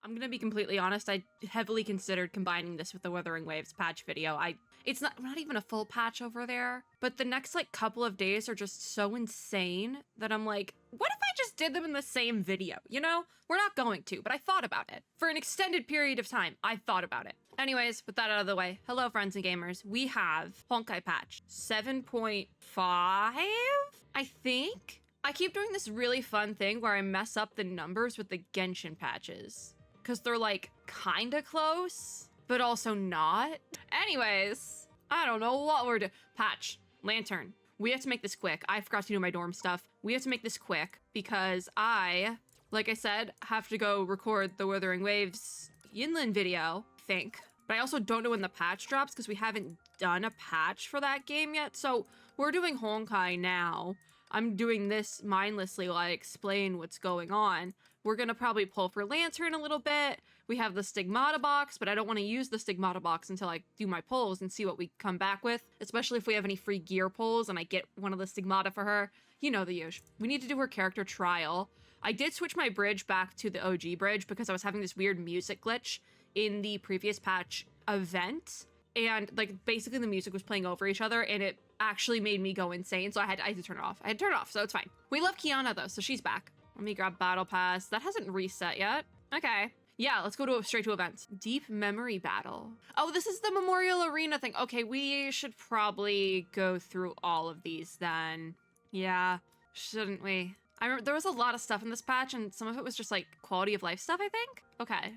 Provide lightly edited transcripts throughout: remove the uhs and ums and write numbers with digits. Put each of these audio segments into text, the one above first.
I'm gonna be completely honest, I heavily considered combining this with the Wuthering Waves patch video. It's not even a full patch over there, but the next like couple of days are just so insane that I'm like, what if I just did them in the same video, you know? We're not going to, but I thought about it. For an extended period of time, I thought about it. Anyways, with that out of the way, hello friends and gamers. We have Honkai patch 7.5, I think? I keep doing this really fun thing where I mess up the numbers with the Genshin patches, because they're like kinda close, but also not. Anyways, I don't know what we're doing. Patch, lantern. We have to make this quick. I forgot to do my dorm stuff. We have to make this quick because like I said, have to go record the Wuthering Waves Yinlin video, I think. But I also don't know when the patch drops because we haven't done a patch for that game yet. So we're doing Honkai now. I'm doing this mindlessly while I explain what's going on. We're gonna probably pull for Lantern a little bit. We have the Stigmata box, but I don't want to use the Stigmata box until I do my pulls and see what we come back with, especially if we have any free gear pulls and I get one of the Stigmata for her. You know the usual. We need to do her character trial. I did switch my bridge back to the OG bridge because I was having this weird music glitch in the previous patch event. And like basically the music was playing over each other and it actually made me go insane. So I had to turn it off. I had to turn it off, so it's fine. We love Kiana though, so she's back. Let me grab Battle Pass. That hasn't reset yet. Okay. Yeah, let's go straight to events. Deep Memory Battle. Oh, this is the Memorial Arena thing. Okay, we should probably go through all of these then. Yeah, shouldn't we? I remember there was a lot of stuff in this patch and some of it was just like quality of life stuff, I think. Okay.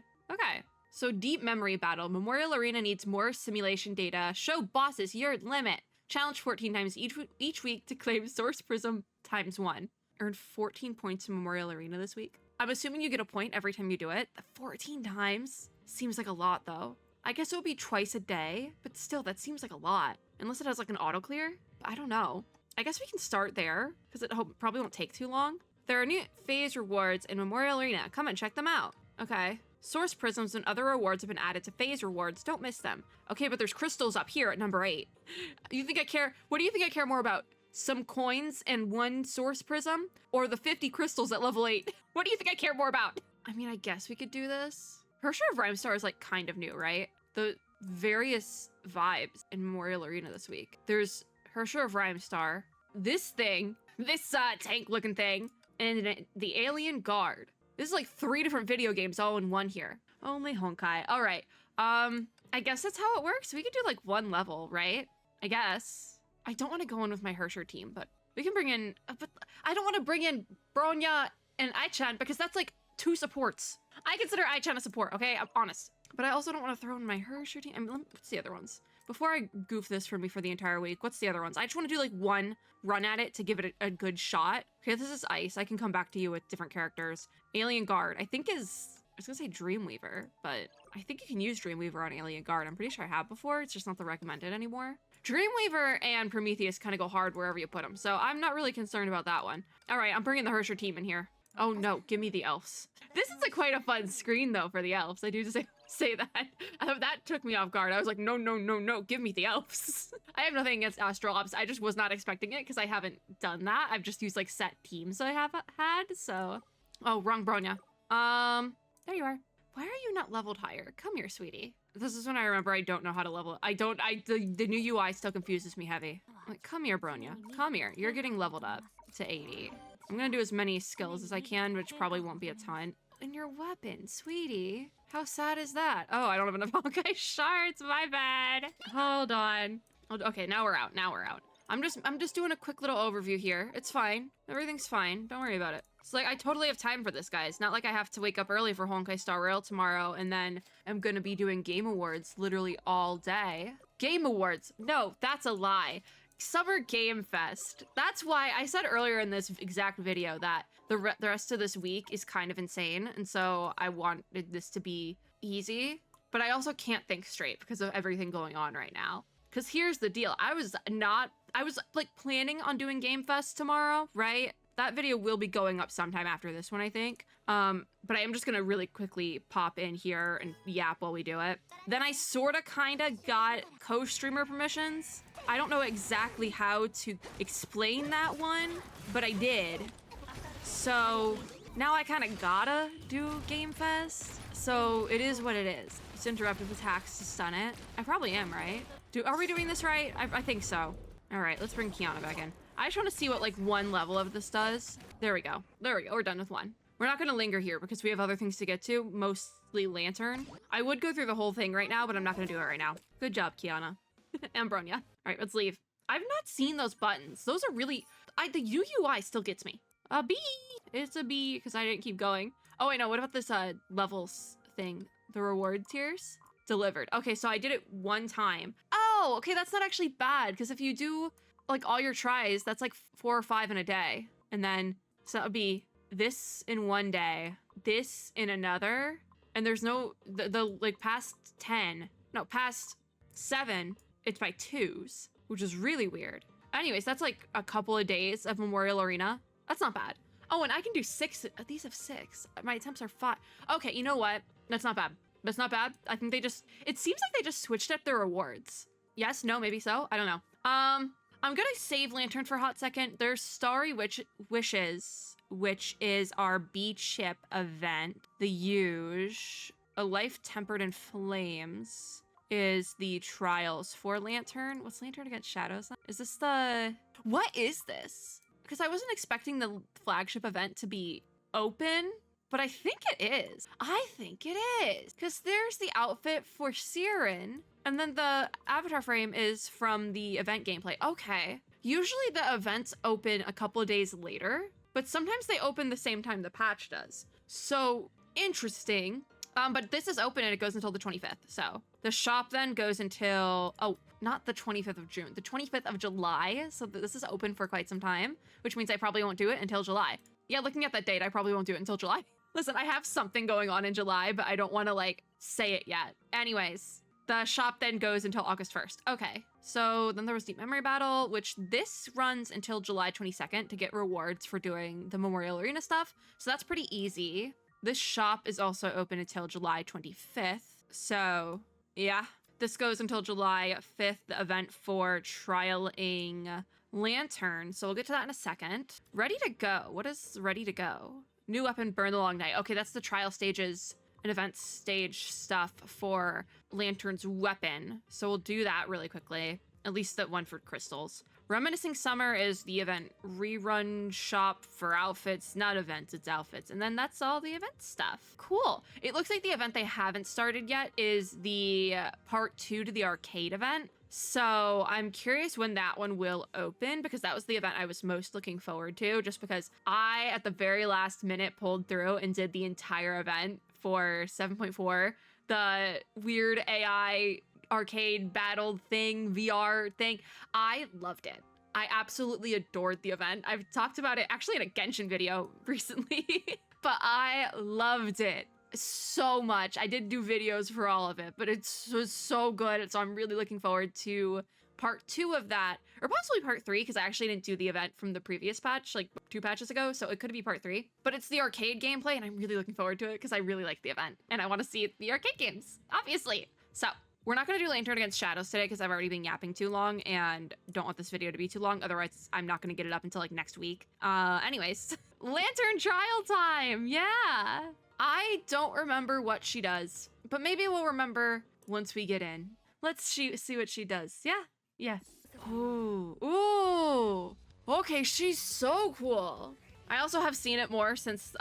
So Deep Memory Battle. Memorial Arena needs more simulation data. Show bosses your limit. Challenge 14 times each week to claim Source Prism ×1. Earned 14 points in Memorial Arena this week. I'm assuming you get a point every time you do it. 14 times? Seems like a lot though. I guess it would be twice a day, but still that seems like a lot. Unless it has like an auto clear. I don't know. I guess we can start there because it probably won't take too long. There are new phase rewards in Memorial Arena. Come and check them out. Okay. Source prisms and other rewards have been added to phase rewards. Don't miss them. Okay, but there's crystals up here at number 8. You think I care? What do you think I care more about? Some coins and 1 source prism? Or the 50 crystals at level 8? What do you think I care more about? I mean, I guess we could do this. Herrscher of Rhymestar is like kind of new, right? The various vibes in Memorial Arena this week. There's Herrscher of Rhymestar, this thing, this tank looking thing, and the Alien Guard. This is like 3 different video games all in one here. Only Honkai. All right. I guess that's how it works. We could do like 1 level, right? I guess. I don't want to go in with my Herrscher team, but we can bring in, but I don't want to bring in Bronya and Aichan because that's like 2 supports. I consider Aichan a support, okay? I'm honest. But I also don't want to throw in my Herrscher team. I mean, what's the other ones? Before I goof this for me for the entire week, what's the other ones? I just want to do like 1 run at it to give it a good shot. Okay, this is Ice. I can come back to you with different characters. Alien Guard, I think is, I was gonna say Dreamweaver, but I think you can use Dreamweaver on Alien Guard. I'm pretty sure I have before. It's just not the recommended anymore. Dreamweaver and Prometheus kind of go hard wherever you put them, so I'm not really concerned about that one. All right, I'm bringing the Herrscher team in here. Oh no, give me the elves. This is quite a fun screen though for the elves. I do just say that. That took me off guard. I was like, no, give me the elves. I have nothing against Astral Ops. I just was not expecting it because I haven't done that. I've just used like set teams I have had, so. Oh, wrong Bronya. There you are. Why are you not leveled higher? Come here, sweetie. This is when I remember I don't know how to level. The new UI still confuses me heavy. Like, come here, Bronya. Come here. You're getting leveled up to 80. I'm gonna do as many skills as I can, which probably won't be a ton. And your weapon, sweetie. How sad is that? Oh, I don't have enough Honkai shards, my bad. Hold on. Okay, now we're out, I'm just doing a quick little overview here. It's fine, everything's fine, don't worry about it. It's like, I totally have time for this, guys. Not like I have to wake up early for Honkai Star Rail tomorrow and then I'm gonna be doing Game Awards literally all day. Game Awards, no, that's a lie. Summer Game Fest. That's why I said earlier in this exact video that the rest of this week is kind of insane. And so I wanted this to be easy, but I also can't think straight because of everything going on right now. Because here's the deal. I was like planning on doing Game Fest tomorrow, right? That video will be going up sometime after this one, I think. But I am just gonna really quickly pop in here and yap while we do it. Then I sorta kinda got co-streamer permissions. I don't know exactly how to explain that one, but I did. So now I kinda gotta do Game Fest. So it is what it is. It's interruptive attacks to stun it. I probably am, right? Are we doing this right? I think so. All right, let's bring Kiana back in. I just want to see what like one level of this does. There we go. There we go. We're done with one. We're not going to linger here because we have other things to get to, mostly Lantern. I would go through the whole thing right now, but I'm not going to do it right now. Good job, Kiana. And Bronya. All right, let's leave. I've not seen those buttons. Those are really... the UUI still gets me. A B. It's a B because I didn't keep going. Oh, wait, no. What about this levels thing? The reward tiers? Delivered. Okay, so I did it one time. Oh, okay, that's not actually bad because if you do like all your tries, that's like 4 or 5 in a day. And then, so that would be this in one day, this in another, and there's no, the like past 7, it's by 2s, which is really weird. Anyways, that's like a couple of days of Memorial Arena. That's not bad. Oh, and I can do 6. These have 6. My attempts are 5. Okay, you know what? That's not bad. That's not bad. I think it seems like they just switched up their rewards. Yes, no, maybe so. I don't know. I'm gonna save Lantern for a hot second. There's Starry Wishes, which is our beach ship event. The Huge, A Life Tempered in Flames is the trials for Lantern. What's Lantern Against Shadows? Is this what is this? Because I wasn't expecting the flagship event to be open, but I think it is. I think it is. Because there's the outfit for Siren, and then the avatar frame is from the event gameplay. Okay. Usually the events open a couple of days later, but sometimes they open the same time the patch does. So interesting. But this is open and it goes until the 25th. So the shop then goes until, oh, not the 25th of June, the 25th of July. So this is open for quite some time, which means I probably won't do it until July. Yeah, looking at that date, I probably won't do it until July. Listen, I have something going on in July, but I don't want to like say it yet. Anyways, the shop then goes until August 1st. Okay, so then there was Deep Memory Battle, which this runs until July 22nd to get rewards for doing the Memorial Arena stuff. So that's pretty easy. This shop is also open until July 25th. So yeah, this goes until July 5th, the event for trialing Lantern. So we'll get to that in a second. Ready to go. What is ready to go? New weapon, Burn the Long Night. Okay, that's the trial stages and event stage stuff for Lantern's weapon. So we'll do that really quickly. At least that one for crystals. Reminiscing Summer is the event rerun shop for outfits, not events, it's outfits. And then that's all the event stuff. Cool. It looks like the event they haven't started yet is the part 2 to the arcade event. So I'm curious when that one will open because that was the event I was most looking forward to just because I, at the very last minute, pulled through and did the entire event for 7.4. The weird AI arcade battle thing, VR thing. I loved it. I absolutely adored the event. I've talked about it actually in a Genshin video recently, but I loved it so much. I did do videos for all of it, but it was so good. So I'm really looking forward to part 2 of that, or possibly part 3, because I actually didn't do the event from the previous patch, like 2 patches ago, so it could be part 3. But it's the arcade gameplay, and I'm really looking forward to it because I really like the event, and I want to see the arcade games, obviously. So we're not going to do Lantern Against Shadows today because I've already been yapping too long and don't want this video to be too long. Otherwise, I'm not going to get it up until like next week. Anyways, Lantern trial time. Yeah. I don't remember what she does, but maybe we'll remember once we get in. Let's see what she does. Yeah. Yes. Ooh. Ooh. Okay, she's so cool. I also have seen it more since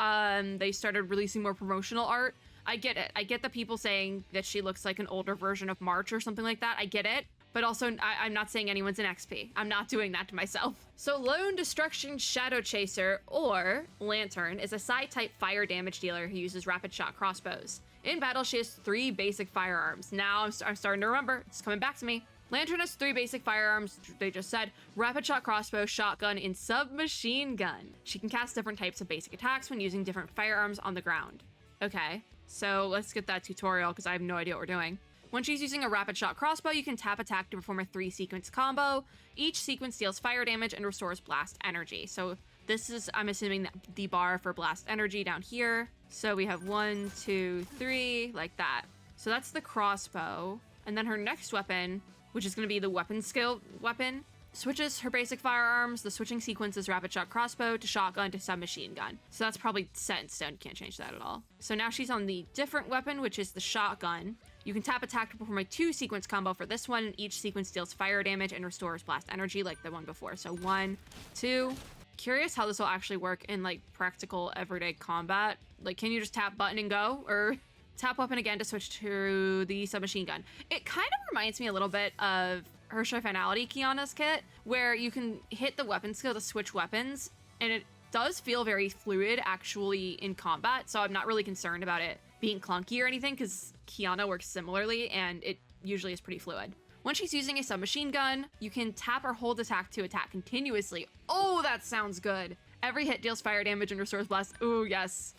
they started releasing more promotional art. I get it. I get the people saying that she looks like an older version of March or something like that. I get it. But also, I'm not saying anyone's an XP. I'm not doing that to myself. So Lone Destruction Shadow Chaser, or Lantern, is a Psi-type fire damage dealer who uses rapid shot crossbows. In battle, she has 3 basic firearms. Now I'm starting to remember. It's coming back to me. Lantern has 3 basic firearms, they just said. Rapid shot crossbow, shotgun, and submachine gun. She can cast different types of basic attacks when using different firearms on the ground. Okay. So let's get that tutorial because I have no idea what we're doing. When she's using a rapid shot crossbow, you can tap attack to perform a 3-sequence combo. Each sequence deals fire damage and restores blast energy. So this is, I'm assuming, the bar for blast energy down here. So we have 1, 2, 3, like that. So that's the crossbow. And then her next weapon, which is going to be the weapon skill weapon. switches her basic firearms. The switching sequence is rapid shot crossbow to shotgun to submachine gun. So that's probably set in stone. You can't change that at all. So now she's on the different weapon, which is the shotgun. You can tap attack to perform a 2-sequence combo for this one, and each sequence deals fire damage and restores blast energy like the one before. So 1, 2. Curious how this will actually work in like practical everyday combat. Like, can you just tap button and go, or tap weapon again to switch to the submachine gun? It kind of reminds me a little bit of Hersha Finality Kiana's kit, where you can hit the weapon skill to switch weapons, and it does feel very fluid actually in combat, so I'm not really concerned about it being clunky or anything, because Kiana works similarly, and it usually is pretty fluid. When she's using a submachine gun, you can tap or hold attack to attack continuously. Oh, that sounds good. Every hit deals fire damage and restores blast. Ooh, yes.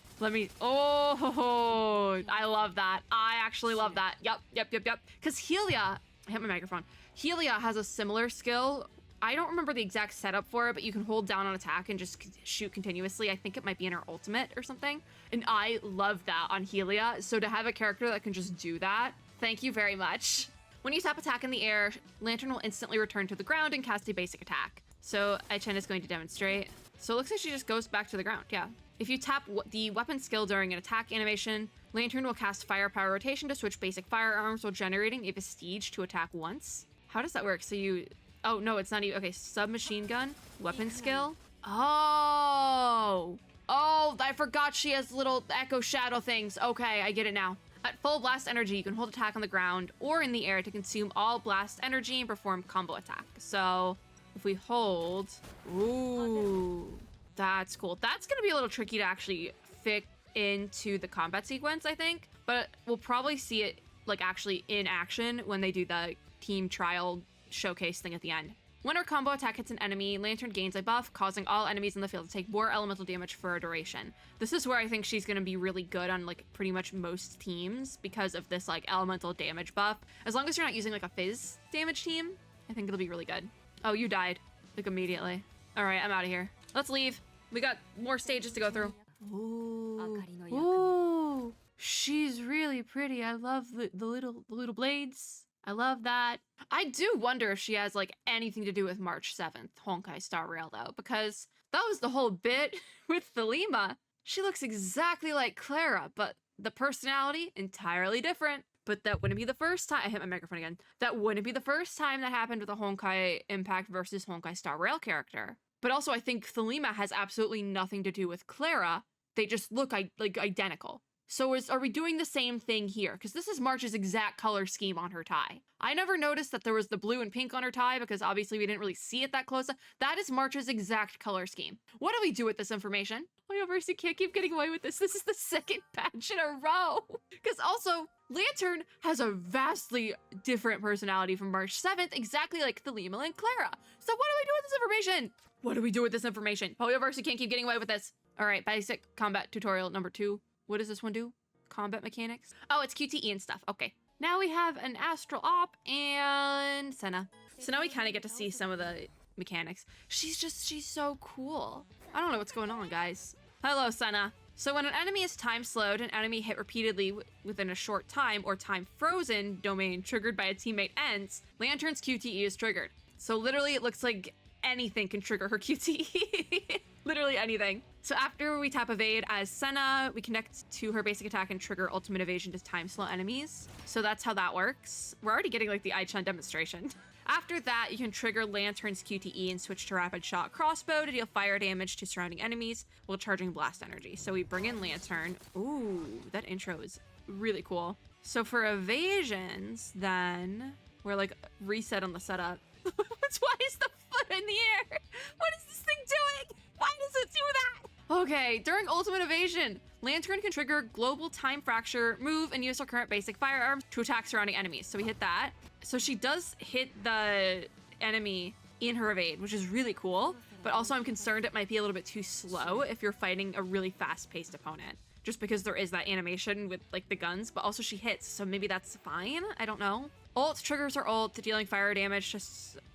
Oh, I love that. I actually love that. Yep. Because Helia, I hit my microphone. Helia has a similar skill. I don't remember the exact setup for it, but you can hold down on attack and just shoot continuously. I think it might be in her ultimate or something. And I love that on Helia. So to have a character that can just do that, thank you very much. When you tap attack in the air, Lantern will instantly return to the ground and cast a basic attack. So Aichen is going to demonstrate. So it looks like she just goes back to the ground, yeah. If you tap the weapon skill during an attack animation, Lantern will cast firepower rotation to switch basic firearms while generating a vestige to attack once. How does that work? So you... Oh, no, it's not even... Okay, submachine gun, weapon skill. Oh, I forgot she has little echo shadow things. Okay, I get it now. At full blast energy, you can hold attack on the ground or in the air to consume all blast energy and perform combo attack. So if we hold... Ooh, that's cool. That's going to be a little tricky to actually fit into the combat sequence, I think. But we'll probably see it like actually in action when they do the team trial showcase thing at the end. When her combo attack hits an enemy, Lantern gains a buff, causing all enemies in the field to take more elemental damage for a duration. This is where I think she's going to be really good on like pretty much most teams because of this like elemental damage buff. As long as you're not using like a fizz damage team, I think it'll be really good. Oh, you died like immediately. All right, I'm out of here. Let's leave. We got more stages to go through. Ooh, she's really pretty. I love the little blades. I love that. I do wonder if she has like anything to do with March 7th, Honkai Star Rail though, because that was the whole bit with Thelema. She looks exactly like Clara, but the personality entirely different. But that wouldn't be the first time. I hit my microphone again. That wouldn't be the first time that happened with a Honkai Impact versus Honkai Star Rail character. But also I think Thelema has absolutely nothing to do with Clara. They just look like identical. So are we doing the same thing here? Because this is March's exact color scheme on her tie. I never noticed that there was the blue and pink on her tie because obviously we didn't really see it that close. That is March's exact color scheme. What do we do with this information? Oh, Mercy can't keep getting away with this. This is the second patch in a row. Because also, Lantern has a vastly different personality from March 7th, exactly like Thelema and Clara. So what do we do with this information? What do we do with this information? Polyoverse can't keep getting away with this. All right, basic combat tutorial number 2. What does this one do? Combat mechanics? Oh, it's QTE and stuff. Okay. Now we have an Astral Op and Senna. So now we kind of get to see some of the mechanics. She's so cool. I don't know what's going on, guys. Hello, Senna. So when an enemy is time slowed, an enemy hit repeatedly within a short time, or time frozen domain triggered by a teammate ends, Lantern's QTE is triggered. So literally it looks like anything can trigger her QTE. Literally anything. So after we tap evade as Senna, we connect to her basic attack and trigger ultimate evasion to time slow enemies. So that's how that works. We're already getting like the Aichen demonstration. After that, you can trigger Lantern's QTE and switch to rapid shot crossbow to deal fire damage to surrounding enemies while charging blast energy. So we bring in Lantern. Ooh, that intro is really cool. So for evasions, then we're like reset on the setup. Why is the foot in the air? What is this thing doing? Why does it do that? Okay, during ultimate evasion, Lantern can trigger global time fracture, move, and use her current basic firearms to attack surrounding enemies. So we hit that. So she does hit the enemy in her evade, which is really cool. But also I'm concerned it might be a little bit too slow if you're fighting a really fast-paced opponent. Just because there is that animation with like the guns, but also she hits, so maybe that's fine? I don't know. Ult triggers her ult to dealing fire damage to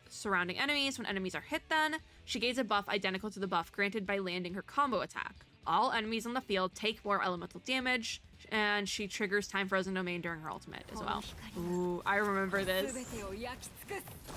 surrounding enemies. When enemies are hit then, she gains a buff identical to the buff granted by landing her combo attack. All enemies on the field take more elemental damage, and she triggers time frozen domain during her ultimate as well. Ooh, I remember this.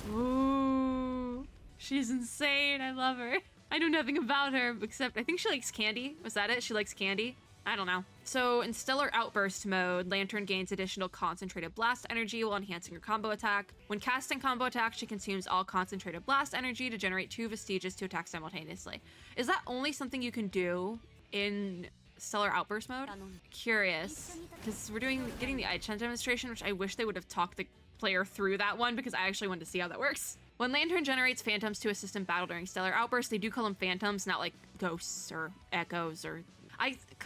Ooh. She's insane. I love her. I know nothing about her, except I think she likes candy. Was that it? She likes candy? I don't know. So in Stellar Outburst mode, Lantern gains additional concentrated blast energy while enhancing her combo attack. When casting combo attack, she consumes all concentrated blast energy to generate 2 vestiges to attack simultaneously. Is that only something you can do in Stellar Outburst mode? Curious, because we're getting the Aichen demonstration, which I wish they would have talked the player through that one because I actually wanted to see how that works. When Lantern generates phantoms to assist in battle during Stellar Outburst, they do call them phantoms, not like ghosts or echoes or...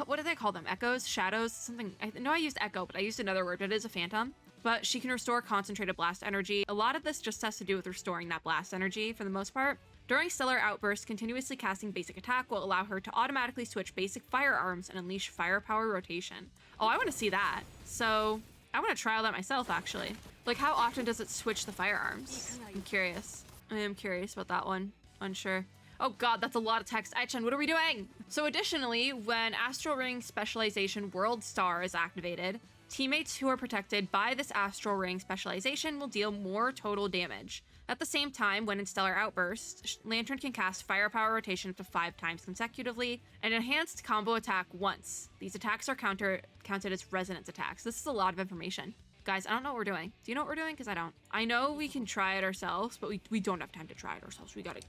what do they call them? Echoes? Shadows? Something. I know I used echo, but I used another word, but it is a phantom. But she can restore concentrated blast energy. A lot of this just has to do with restoring that blast energy for the most part. During Stellar Outburst, continuously casting basic attack will allow her to automatically switch basic firearms and unleash firepower rotation. Oh, I want to see that. So I want to trial that myself, actually. Like, how often does it switch the firearms? I'm curious. I am curious about that one. Unsure. Oh god, that's a lot of text. Aichen, what are we doing? So additionally, when Astral Ring Specialization World Star is activated, teammates who are protected by this Astral Ring specialization will deal more total damage. At the same time, when in Stellar Outburst, Lantern can cast Firepower Rotation up to 5 times consecutively, and enhanced combo attack once. These attacks are counted as resonance attacks. This is a lot of information. Guys, I don't know what we're doing. Do you know what we're doing? Because I don't. I know we can try it ourselves, but we don't have time to try it ourselves. We gotta...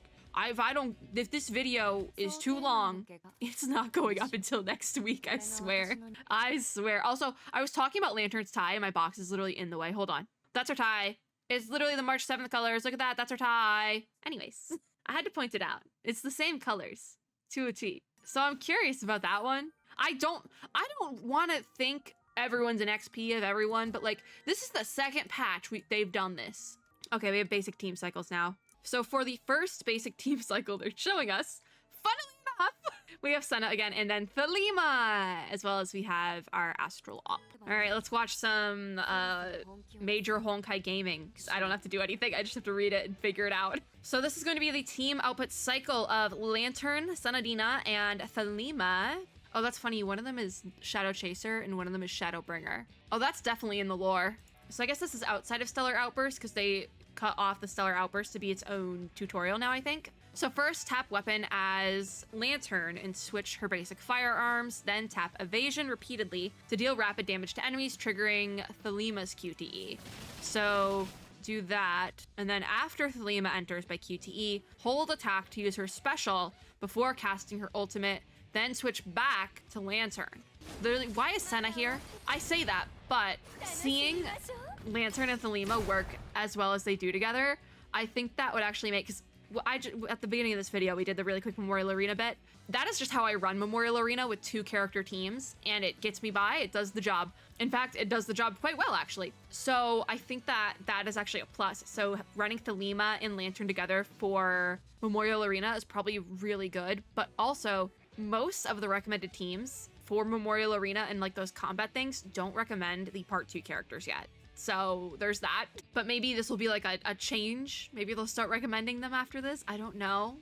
If this video is too long, it's not going up until next week, I swear. I swear. Also, I was talking about Lantern's tie, and my box is literally in the way. Hold on. That's her tie. It's literally the March 7th colors. Look at that. That's her tie. Anyways, I had to point it out. It's the same colors to a T. So I'm curious about that one. I don't want to think everyone's an XP of everyone, but like, this is the second patch they've done this. Okay, we have basic team cycles now. So for the first basic team cycle they're showing us, funnily enough, we have Senna again, and then Thelema, as well as we have our Astral Op. All right, let's watch some major Honkai gaming, because I don't have to do anything. I just have to read it and figure it out. So this is going to be the team output cycle of Lantern, Sanadina, and Thelema. Oh, that's funny. One of them is Shadow Chaser, and one of them is Shadow Bringer. Oh, that's definitely in the lore. So I guess this is outside of Stellar Outburst, because they cut off the Stellar Outburst to be its own tutorial now, I think. So first, tap Weapon as Lantern and switch her basic firearms, then tap Evasion repeatedly to deal rapid damage to enemies, triggering Thelema's QTE. So do that, and then after Thelema enters by QTE, hold attack to use her special before casting her ultimate, then switch back to Lantern. Literally, why is Senna here? I say that, but seeing Lantern and Thelema work as well as they do together, I think that would actually make, because at the beginning of this video, we did the really quick Memorial Arena bit. That is just how I run Memorial Arena with 2 character teams, and it gets me by, it does the job. In fact, it does the job quite well, actually. So I think that that is actually a plus. So running Thelema and Lantern together for Memorial Arena is probably really good, but also most of the recommended teams for Memorial Arena and like those combat things don't recommend the part 2 characters yet. So there's that, but maybe this will be like a change. Maybe they'll start recommending them after this. I don't know.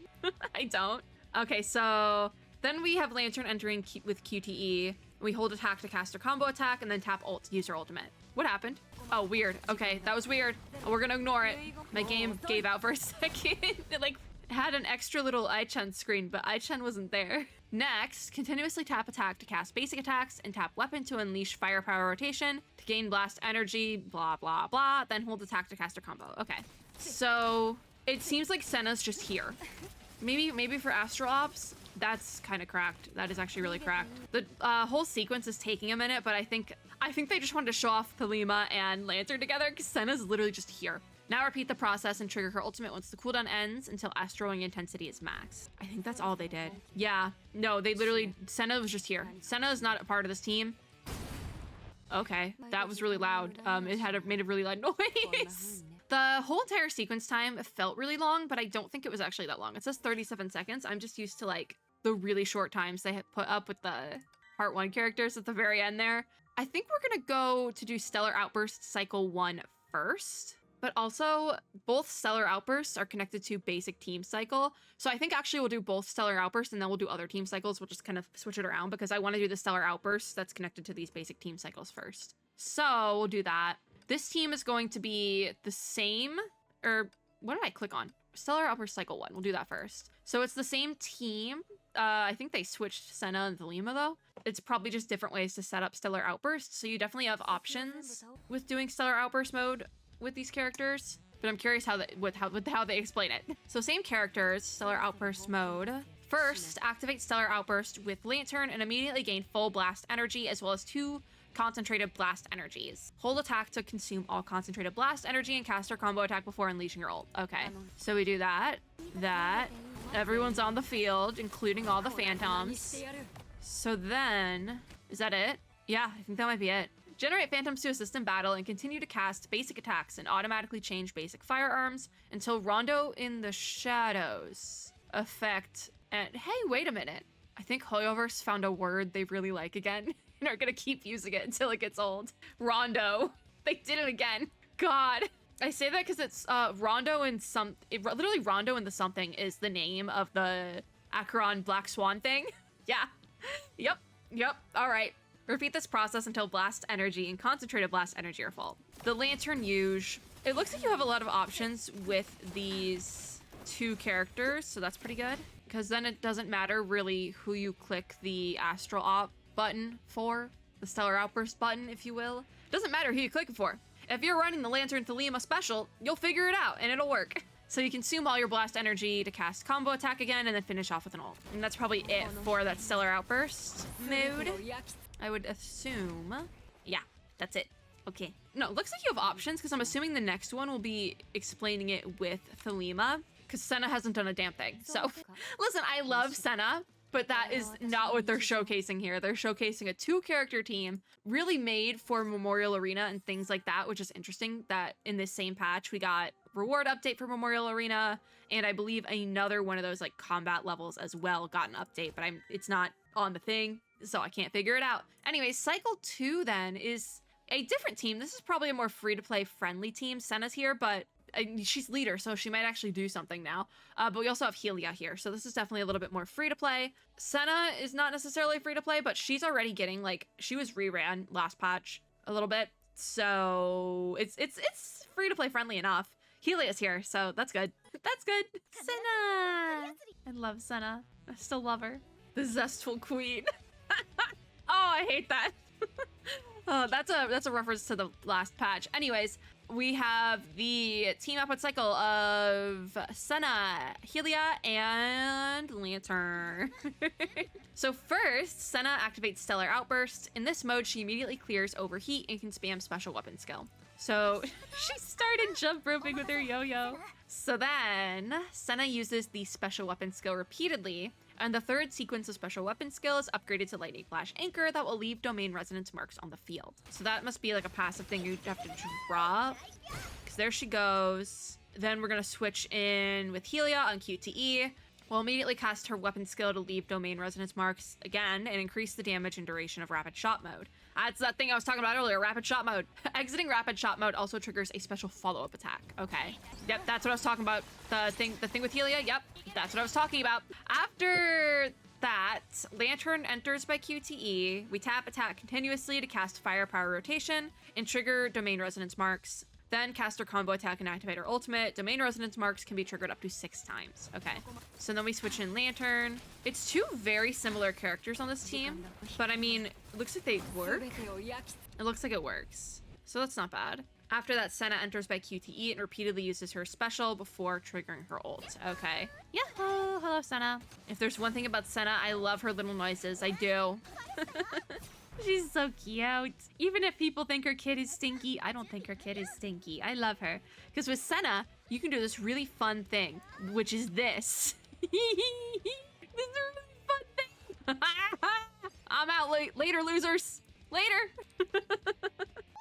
I don't. Okay, so then we have Lantern entering with QTE. We hold attack to cast her combo attack and then tap ult to use her ultimate. What happened? Oh, weird. Okay, that was weird. We're gonna ignore it. My game gave out for a second. It like had an extra little Aichen screen, but Aichen wasn't there. Next, continuously tap attack to cast basic attacks and tap weapon to unleash firepower rotation to gain blast energy, blah, blah, blah, then hold attack to cast her combo. Okay, so it seems like Senna's just here. Maybe for Astral Ops, that's kind of cracked. That is actually really cracked. The whole sequence is taking a minute, but I think they just wanted to show off Thelema and Lantern together because Senna's literally just here. Now repeat the process and trigger her ultimate once the cooldown ends until Astral Ring intensity is max. I think that's all they did. Yeah, no, they literally, Senna was just here. Senna is not a part of this team. Okay, that was really loud. It made a really loud noise. The whole entire sequence time felt really long, but I don't think it was actually that long. It says 37 seconds. I'm just used to like the really short times they had put up with the part 1 characters at the very end there. I think we're gonna go to do Stellar Outburst Cycle 1 first. But also, both Stellar Outbursts are connected to basic team cycle. So I think actually we'll do both Stellar Outbursts and then we'll do other team cycles. We'll just kind of switch it around because I want to do the Stellar Outbursts that's connected to these basic team cycles first. So we'll do that. This team is going to be the same, or what did I click on? Stellar Outburst Cycle 1. We'll do that first. So it's the same team. I think they switched Senna and Thelema though. It's probably just different ways to set up Stellar Outburst. So you definitely have options with doing Stellar Outburst mode with these characters. But I'm curious how they explain it. So same characters, Stellar Outburst mode. First, activate Stellar Outburst with Lantern and immediately gain full blast energy as well as 2 concentrated blast energies. Hold attack to consume all concentrated blast energy and cast our combo attack before unleashing your ult. Okay, so we do that. Everyone's on the field, including all the phantoms. So then, is that it? Yeah, I think that might be it. Generate phantoms to assist in battle and continue to cast basic attacks and automatically change basic firearms until Rondo in the Shadows effect. And hey, wait a minute. I think Hoyoverse found a word they really like again and are gonna keep using it until it gets old. Rondo. They did it again. God. I say that because it's Rondo and literally Rondo and the something is the name of the Acheron Black Swan thing. Yeah. Yep. All right. Repeat this process until blast energy and concentrated blast energy are full. The Lantern Yuge. It looks like you have a lot of options with these 2 characters, so that's pretty good. Because then it doesn't matter really who you click the Astral Op button for, the Stellar Outburst button, if you will. It doesn't matter who you click it for. If you're running the Lantern Thelema special, you'll figure it out and it'll work. So you consume all your blast energy to cast combo attack again and then finish off with an ult. And that's probably it for that Stellar Outburst mode. I would assume. Yeah, that's it. Okay. No, it looks like you have options because I'm assuming the next one will be explaining it with Thelema because Senna hasn't done a damn thing. So listen, I love Senna, but that is not what they're showcasing here. They're showcasing a 2-character team really made for Memorial Arena and things like that, which is interesting that in this same patch, we got reward update for Memorial Arena. And I believe another one of those like combat levels as well got an update, but it's not on the thing, so I can't figure it out. Anyway, Cycle 2 then is a different team. This is probably a more free-to-play friendly team. Senna's here, but she's leader, so she might actually do something now. But we also have Helia here, so this is definitely a little bit more free-to-play. Senna is not necessarily free-to-play, but she's already getting, like, she was reran last patch a little bit, so it's free-to-play friendly enough. Helia's here, so that's good. That's good. Senna! I love Senna. I still love her. The Zestful Queen. Oh, I hate that. Oh, that's a reference to the last patch. Anyways, we have the team output cycle of Senna, Helia, and Lantern. So first, Senna activates Stellar Outburst. In this mode, she immediately clears Overheat and can spam special weapon skill. So she started jump roping with her yo-yo. So then, Senna uses the special weapon skill repeatedly, and the 3rd sequence of special weapon skill is upgraded to Lightning Flash Anchor that will leave domain resonance marks on the field. So that must be like a passive thing you have to drop. Because there she goes. Then we're going to switch in with Helia on QTE. We'll immediately cast her weapon skill to leave domain resonance marks again and increase the damage and duration of Rapid Shot mode. That's that thing I was talking about earlier, Rapid Shot mode. Exiting Rapid Shot mode also triggers a special follow-up attack. Okay. Yep, that's what I was talking about. The thing with Helia, yep, that's what I was talking about. After that, Lantern enters by QTE. We tap attack continuously to cast Firepower Rotation and trigger domain resonance marks. Then cast her combo attack and activate her ultimate. Domain resonance marks can be triggered up to 6 times. Okay. So then we switch in Lantern. It's 2 very similar characters on this team, but I mean, it looks like they work. It looks like it works. So that's not bad. After that, Senna enters by QTE and repeatedly uses her special before triggering her ult. Okay. Yahoo! Hello, Senna. If there's one thing about Senna, I love her little noises. I do. She's so cute. Even if people think her kid is stinky, I don't think her kid is stinky. I love her. Because with Senna, you can do this really fun thing, which is this. This is a really fun thing. I'm out later, losers. Later.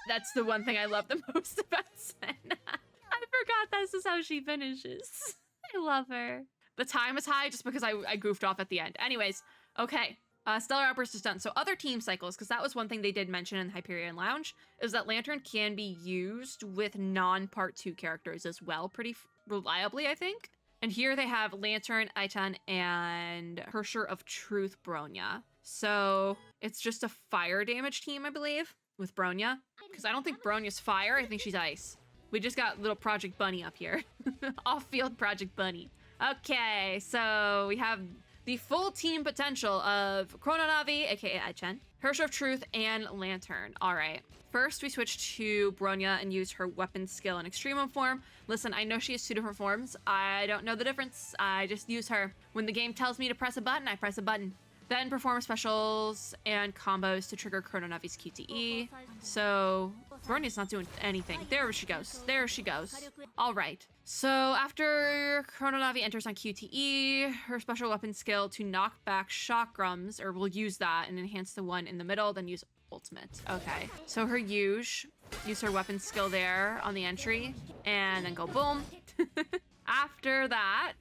That's the one thing I love the most about Senna. I forgot this is how she finishes. I love her. The time is high just because I goofed off at the end. Anyways, okay. Stellar Outburst is done. So other team cycles, because that was one thing they did mention in Hyperion Lounge, is that Lantern can be used with non-Part 2 characters as well, pretty reliably, I think. And here they have Lantern, Aitan, and Hersher of Truth, Bronya. So it's just a fire damage team, I believe, with Bronya. Because I don't think Bronya's fire, I think she's ice. We just got little Project Bunny up here. Off-field Project Bunny. Okay, so we have the full team potential of Chrononavi, aka Aichen, Herrscher of Truth, and Lantern. All right. First, we switch to Bronya and use her weapon skill in Extremo form. Listen, I know she has 2 different forms. I don't know the difference. I just use her. When the game tells me to press a button, I press a button. Then perform specials and combos to trigger Chrononavi's QTE. So Bronya's not doing anything. There she goes. There she goes. All right. So after Chrononavi enters on QTE, her special weapon skill to knock back chakrams, or we'll use that and enhance the one in the middle, then use ultimate. Okay. So her use her weapon skill there on the entry, and then go boom. After that,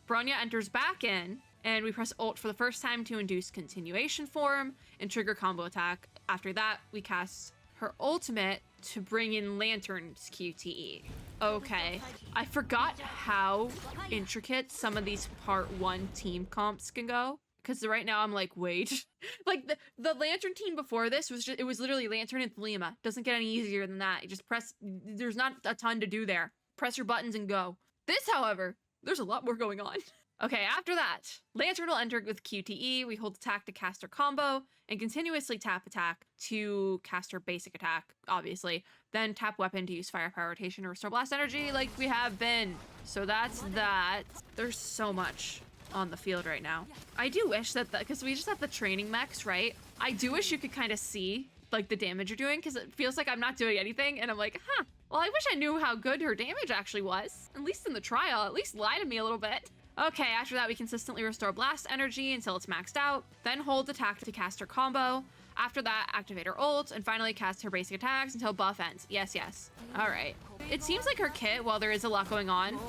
Bronya enters back in, and we press ult for the first time to induce continuation form and trigger combo attack. After that, we cast her ultimate to bring in Lantern's QTE. Okay, I forgot how intricate some of these part 1 team comps can go. Because right now I'm like, wait. Like the Lantern team before this was just, it was literally Lantern and Thelema. Doesn't get any easier than that. You just press, there's not a ton to do there. Press your buttons and go. This, however, there's a lot more going on. Okay, after that, Lantern will enter with QTE. We hold attack to cast her combo and continuously tap attack to cast her basic attack, obviously. Then tap weapon to use firepower rotation to restore blast energy like we have been. So that's that. There's so much on the field right now. I do wish that, because we just have the training mechs, right? I do wish you could kind of see like the damage you're doing, because it feels like I'm not doing anything and I'm like, huh, well, I wish I knew how good her damage actually was. At least in the trial, at least lie to me a little bit. Okay, after that, we consistently restore blast energy until it's maxed out, then hold attack to cast her combo. After that, activate her ult, and finally cast her basic attacks until buff ends. Yes, yes. All right. It seems like her kit, while there is a lot going on,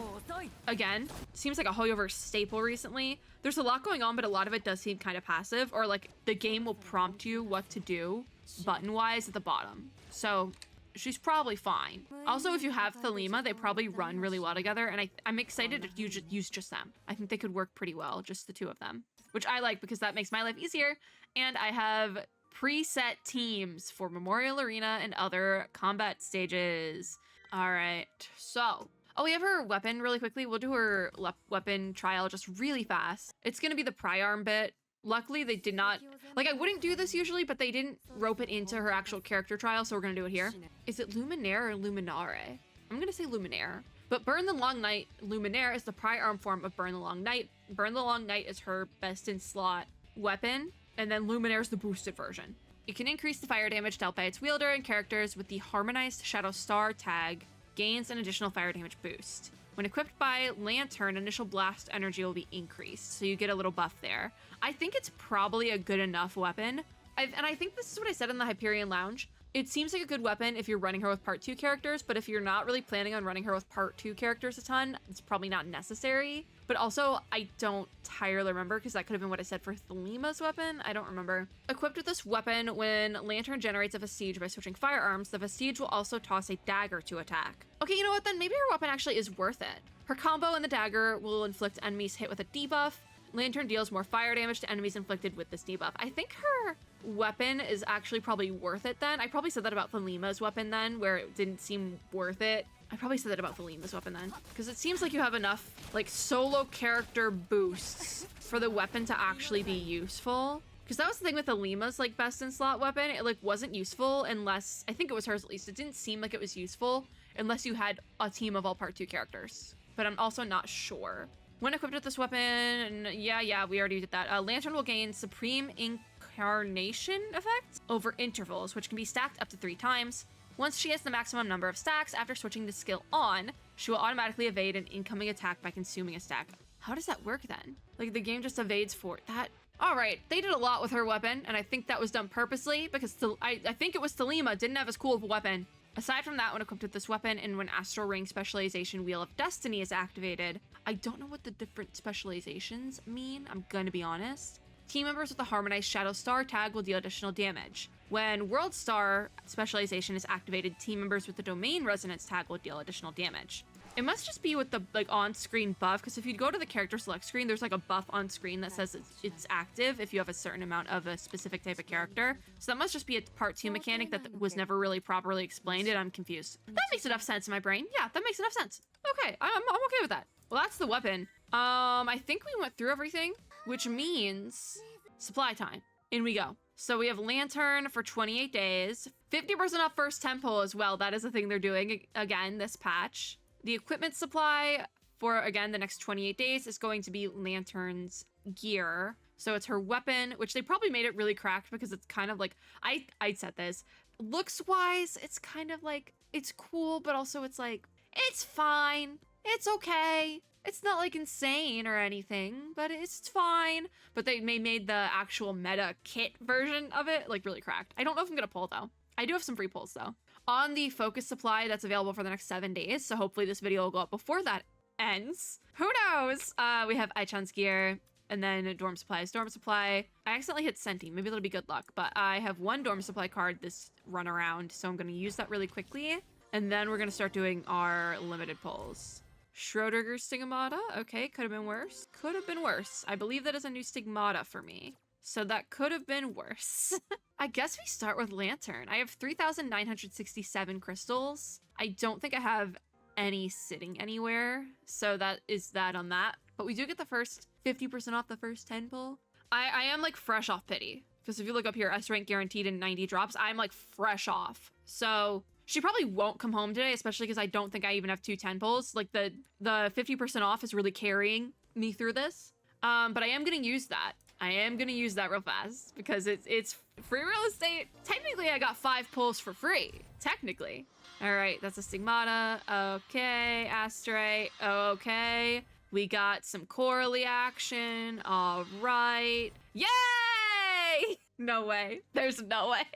again, seems like a Hoyoverse staple recently. There's a lot going on, but a lot of it does seem kind of passive, or like the game will prompt you what to do button-wise at the bottom. So she's probably fine. Also, if you have Thelema, they probably run really well together, and I'm excited to use just them. I think they could work pretty well, just the 2 of them, which I like because that makes my life easier, and I have preset teams for Memorial Arena and other combat stages. All right, so, oh, we have her weapon really quickly. We'll do her weapon trial just really fast. It's gonna be the pry-arm bit. Luckily, they did not, like, I wouldn't do this usually, but they didn't rope it into her actual character trial, so we're gonna do it here. Is it Luminaire or Luminare? I'm gonna say Luminaire. But Burn the Long Night, Luminaire is the pry-arm form of Burn the Long Night. Burn the Long Night is her best-in-slot weapon, and then Luminaire is the boosted version. It can increase the fire damage dealt by its wielder and characters with the Harmonized Shadow Star tag, gains an additional fire damage boost. When equipped by Lantern, initial blast energy will be increased, so you get a little buff there. I think it's probably a good enough weapon. And I think this is what I said in the Hyperion Lounge. It seems like a good weapon if you're running her with part 2 characters, but if you're not really planning on running her with part 2 characters a ton, it's probably not necessary. But also, I don't entirely remember, because that could have been what I said for Thelema's weapon. I don't remember. Equipped with this weapon, when Lantern generates a Vestige by switching firearms, the Vestige will also toss a dagger to attack. Okay, you know what then? Maybe her weapon actually is worth it. Her combo and the dagger will inflict enemies hit with a debuff. Lantern deals more fire damage to enemies inflicted with this debuff. I think her weapon is actually probably worth it then. I probably said that about Thelema's weapon then, where it didn't seem worth it. I probably said that about Thelema's weapon then, because it seems like you have enough like solo character boosts for the weapon to actually be useful. Because that was the thing with Thelema's like best in slot weapon. It like wasn't useful unless, I think it was hers at least, it didn't seem like it was useful unless you had a team of all part 2 characters. But I'm also not sure. When equipped with this weapon, yeah, we already did that. Lantern will gain Supreme Incarnation effect over intervals, which can be stacked up to 3 times. Once she has the maximum number of stacks, after switching the skill on, she will automatically evade an incoming attack by consuming a stack. How does that work then? Like the game just evades for that? All right, they did a lot with her weapon, and I think that was done purposely because I think it was Thelema didn't have as cool of a weapon. Aside from that, when equipped with this weapon and when Astral Ring Specialization Wheel of Destiny is activated, I don't know what the different specializations mean, I'm gonna be honest. Team members with the Harmonized Shadow Star tag will deal additional damage. When World Star Specialization is activated, team members with the Domain Resonance tag will deal additional damage. It must just be with the like on-screen buff, because if you go to the character select screen, there's like a buff on screen that says it's active if you have a certain amount of a specific type of character. So that must just be a part 2 mechanic that was never really properly explained, and I'm confused. That makes enough sense in my brain. Yeah, that makes enough sense. Okay, I'm okay with that. Well, that's the weapon. I think we went through everything, which means supply time. In we go. So we have Lantern for 28 days, 50% off first temple as well. That is a thing they're doing again this patch. The equipment supply for, again, the next 28 days is going to be Lantern's gear. So it's her weapon, which they probably made it really cracked because it's kind of like, I said this, looks-wise, it's kind of like, it's cool, but also it's like, it's fine, it's okay. It's not like insane or anything, but it's fine. But they made the actual meta kit version of it like really cracked. I don't know if I'm gonna pull though. I do have some free pulls though. On the focus supply that's available for the next 7 days, so hopefully this video will go up before that ends. Who knows? We have Aichan's gear, and then dorm supplies. Dorm supply, I accidentally hit Senti. Maybe that'll be good luck, but I have 1 dorm supply card this run around, so I'm gonna use that really quickly. And then we're gonna start doing our limited pulls. Schrodinger's Stigmata, okay, could have been worse. Could have been worse. I believe that is a new Stigmata for me. So that could have been worse. I guess we start with Lantern. I have 3,967 crystals. I don't think I have any sitting anywhere. So that is that on that. But we do get the first 50% off the first 10 pull. I am like fresh off pity. Because if you look up here, S rank guaranteed in 90 drops, I'm like fresh off. So she probably won't come home today, especially because I don't think I even have 2 10 pulls. Like the 50% off is really carrying me through this. But I am going to use that. I am going to use that real fast because it's free real estate. Technically, I got 5 pulls for free. Technically. All right, that's a Stigmata. Okay, Asterite. Okay. We got some Coralie action. All right. Yay! No way. There's no way.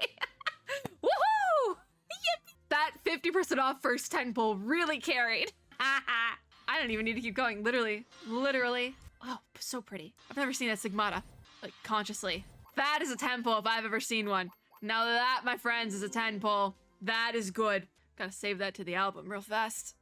Woohoo! That 50% off first 10 pull really carried. I don't even need to keep going. Literally. Oh, so pretty. I've never seen a Stigmata, like, consciously. That is a 10 pull if I've ever seen one. Now that, my friends, is a 10 pull. That is good. Gotta save that to the album real fast.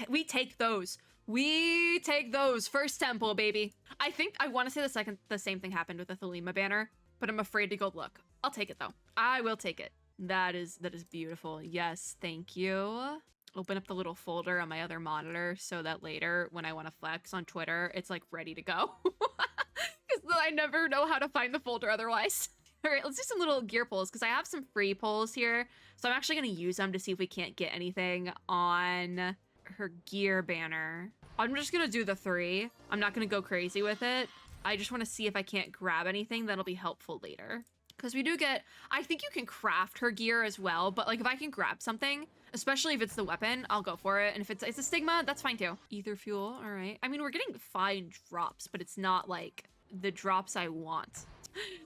We take those. We take those. First 10 pull, baby. I think I want to say the same thing happened with the Thelema banner, but I'm afraid to go look. I'll take it though. I will take it. That is beautiful. Yes, thank you. Open up the little folder on my other monitor so that later when I want to flex on Twitter, it's like ready to go. Because I never know how to find the folder otherwise. All right, let's do some little gear pulls because I have some free pulls here. So I'm actually going to use them to see if we can't get anything on her gear banner. I'm just going to do the 3. I'm not going to go crazy with it. I just want to see if I can't grab anything that'll be helpful later. Because we do get, I think you can craft her gear as well, but like if I can grab something, especially if it's the weapon, I'll go for it. And if it's a stigma, that's fine too. Ether fuel, all right. I mean, we're getting fine drops, but it's not like the drops I want.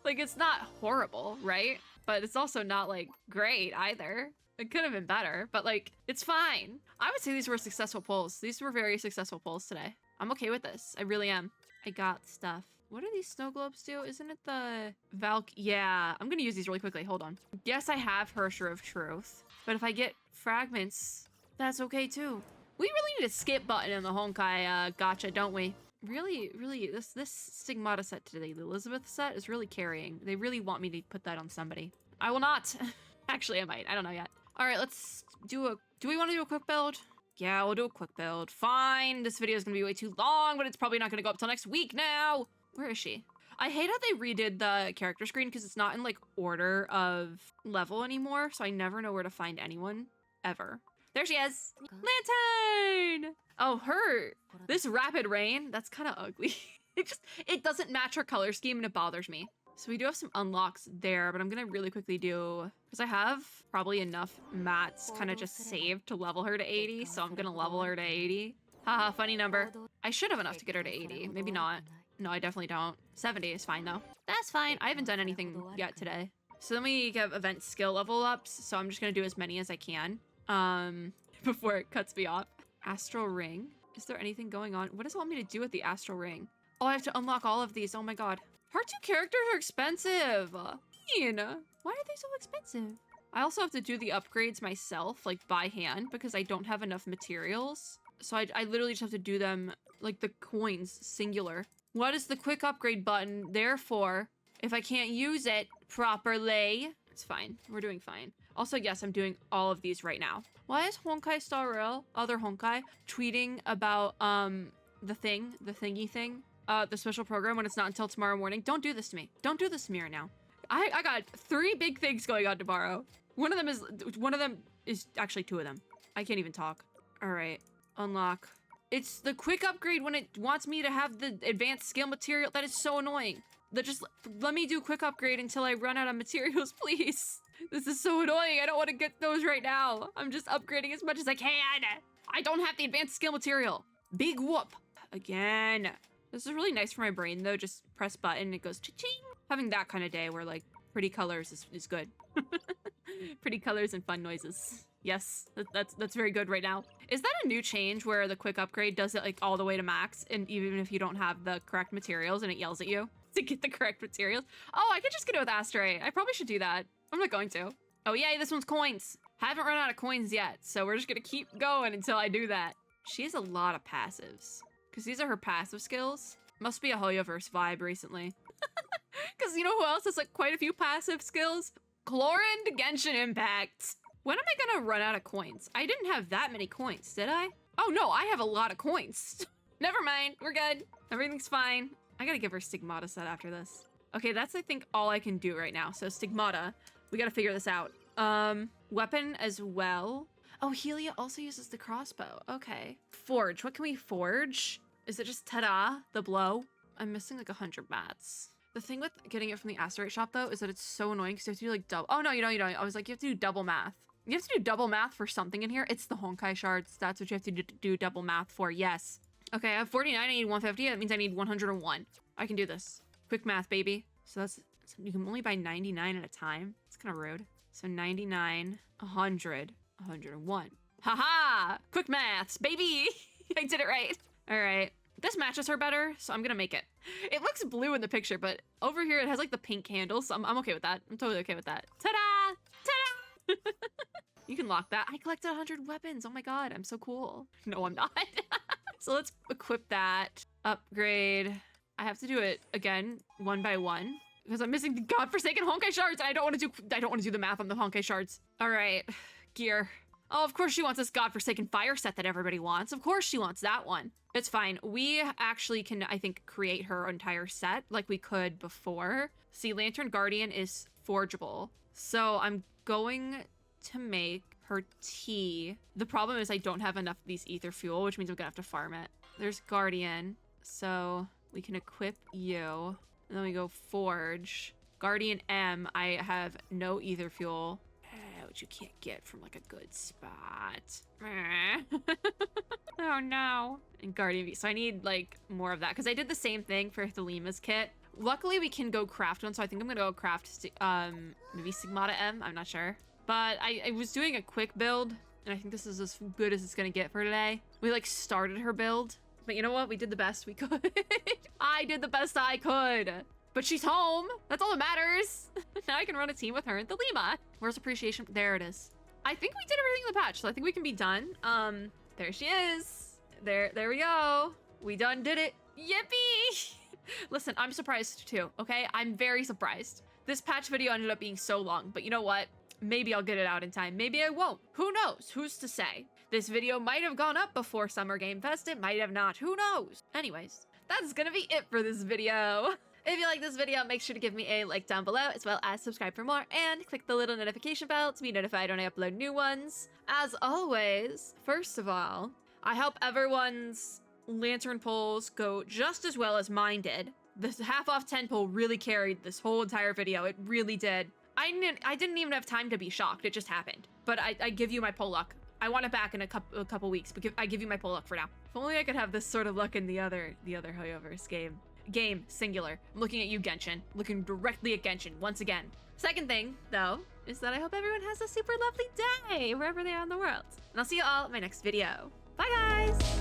Like it's not horrible, right? But it's also not like great either. It could have been better, but like, it's fine. I would say these were successful pulls. These were very successful pulls today. I'm okay with this. I really am. I got stuff. What do these snow globes do? Isn't it the Valk? Yeah, I'm gonna use these really quickly. Hold on. Yes, I have Hersher of Truth, but if I get fragments, that's okay too. We really need a skip button in the Honkai gacha, don't we? Really, this Stigmata set today, the Elizabeth set, is really carrying. They really want me to put that on somebody. I will not. Actually, I might. I don't know yet. All right, let's do we want to do a quick build? Yeah, we'll do a quick build. Fine. This video is gonna be way too long, but it's probably not gonna go up till next week now. Where is she? I hate how they redid the character screen because it's not in like order of level anymore, so I never know where to find anyone ever. There she is. Lantern! Oh, this rapid rain, that's kind of ugly. It doesn't match her color scheme and it bothers me. So we do have some unlocks there, but I'm gonna really quickly do, because I have probably enough mats kind of just saved to level her to 80, so I'm gonna level her to 80. Haha, funny number. I should have enough to get her to 80, maybe not. No, I definitely don't. 70 is fine though. That's fine. I haven't done anything yet today. So then we have event skill level ups. So I'm just gonna do as many as I can before it cuts me off. Astral ring. Is there anything going on? What does it want me to do with the astral ring? Oh, I have to unlock all of these. Oh my god. Part 2 characters are expensive. Why are they so expensive? I also have to do the upgrades myself, like by hand, because I don't have enough materials. So I literally just have to do them like the coins, singular. What is the quick upgrade button there for if I can't use it properly? It's fine. We're doing fine. Also, yes, I'm doing all of these right now. Why is Honkai Star Rail, other Honkai, tweeting about the thingy thing, the special program when it's not until tomorrow morning? Don't do this to me. Don't do this to me right now. I got 3 big things going on tomorrow. One of them is actually 2 of them. I can't even talk. All right, unlock. It's the quick upgrade when it wants me to have the advanced skill material. That is so annoying. Just let me do quick upgrade until I run out of materials, please. This is so annoying. I don't want to get those right now. I'm just upgrading as much as I can. I don't have the advanced skill material. Big whoop. Again. This is really nice for my brain though. Just press button and it goes cha-ching. Having that kind of day where like pretty colors is good. Pretty colors and fun noises. Yes, that's very good right now. Is that a new change where the quick upgrade does it like all the way to max, and even if you don't have the correct materials and it yells at you to get the correct materials? Oh, I could just get it with Astray. I probably should do that. I'm not going to. Oh yay, this one's coins. Haven't run out of coins yet, so we're just gonna keep going until I do that. She has a lot of passives, because these are her passive skills. Must be a Hoyoverse vibe recently. Because you know who else has like quite a few passive skills? Chlorine Genshin Impact. When am I gonna run out of coins? I didn't have that many coins, did I? Oh no, I have a lot of coins. Never mind, we're good. Everything's fine. I gotta give her Stigmata set after this. Okay, that's I think all I can do right now. So Stigmata, we gotta figure this out. Weapon as well. Oh, Helia also uses the crossbow. Okay. Forge, what can we forge? Is it just ta-da, the blow? I'm missing like 100 mats. The thing with getting it from the Asterite shop though is that it's so annoying because you have to do like double. Oh no, you don't. I was like, you have to do double math. You have to do double math for something in here. It's the Honkai shards. That's what you have to do double math for. Yes. Okay, I have 49. I need 150. That means I need 101. I can do this. Quick math, baby. So you can only buy 99 at a time. It's kind of rude. So 99, 100, 101. Haha! Quick maths, baby. I did it right. All right. This matches her better, so I'm gonna make it. It looks blue in the picture, but over here it has like the pink handles, so I'm okay with that. I'm totally okay with that. Ta-da! Ta-da! You can lock that. I collected 100 weapons. Oh my god, I'm so cool. No, I'm not. So let's equip that. Upgrade. I have to do it again, one by one, because I'm missing the godforsaken Honkai shards, and I don't want to do the math on the Honkai shards. All right, gear. Oh, of course she wants this godforsaken fire set that everybody wants. Of course she wants that one. It's fine. We actually can, I think, create her entire set like we could before. See, Lantern Guardian is forgeable. So I'm going to make her tea. The problem is I don't have enough of these ether fuel, which means I'm gonna have to farm it. There's Guardian. So we can equip you. And then we go forge. Guardian M, I have no ether fuel. Which you can't get from like a good spot. Oh no. And Guardian V. So I need like more of that because I did the same thing for Thalima's kit. Luckily we can go craft one, so I think I'm gonna go craft maybe Stigmata M, I'm not sure. But I was doing a quick build and I think this is as good as it's gonna get for today. We like started her build, but you know what? We did the best we could. I did the best I could. But she's home. That's all that matters. Now I can run a team with her and Thalima. Where's appreciation? There it is. I think we did everything in the patch, so I think we can be done. There she is. There we go. We done did it. Yippee! Listen, I'm surprised too, okay? I'm very surprised. This patch video ended up being so long, but you know what? Maybe I'll get it out in time. Maybe I won't. Who knows? Who's to say? This video might have gone up before Summer Game Fest. It might have not. Who knows? Anyways, that's gonna be it for this video. If you like this video, make sure to give me a like down below, as well as subscribe for more, and click the little notification bell to be notified when I upload new ones. As always, first of all, I hope everyone's lantern pulls go just as well as mine did. This half off 10 pull really carried this whole entire video. It really did. I didn't even have time to be shocked. It just happened. But I give you my pull luck. I want it back in a couple weeks, but I give you my pull luck for now. If only I could have this sort of luck in the other Hoyoverse game, singular. I'm looking at you, Genshin. Looking directly at Genshin, once again. Second thing, though, is that I hope everyone has a super lovely day, wherever they are in the world. And I'll see you all in my next video. Bye, guys!